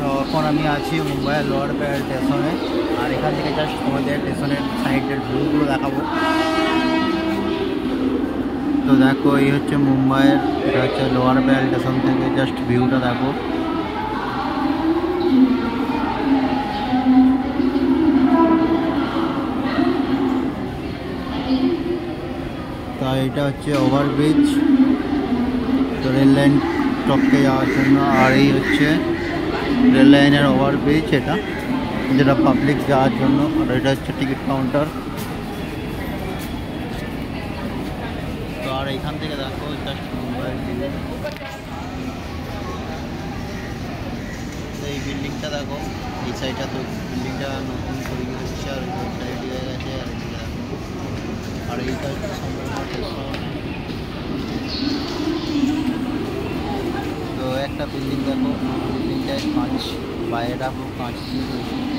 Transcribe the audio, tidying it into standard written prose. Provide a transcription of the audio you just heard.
তো এখন আমি আছি মুম্বাইয়ের লোয়ার প্যারেল স্টেশনে, আর এখান থেকে জাস্ট তোমাদের স্টেশনের সাইডের ভিউগুলো দেখাবো। তো দেখো, এই হচ্ছে মুম্বাইয়ের, এটা হচ্ছে লোয়ার প্যারেল স্টেশন থেকে জাস্ট ভিউটা দেখো। তো এটা হচ্ছে ওভারব্রিজ, তো রেল লাইন টপকে যাওয়ার জন্য। আর এই হচ্ছে রেল লাইনের ওভারব্রিজ, এটা যেটা পাবলিক যাওয়ার জন্য। আর এটা হচ্ছে টিকিট কাউন্টার। তো আর এখান থেকে দেখো জাস্ট মুম্বাইয়ের ভিউ। তো এই বিল্ডিংটা দেখো, এই সাইডটা তো বিল্ডিংটা নতুন তৈরি হচ্ছে, আর ওই সাইডে হয়ে গেছে। আর এদিকে দেখো, আর এইটা হচ্ছে সম্পূর্ণ স্টেশন। তো একটা বিল্ডিং দেখো, বিল্ডিংটায় কাঁচ, বাইরেটা পুরো কাঁচ দিয়ে তৈরি।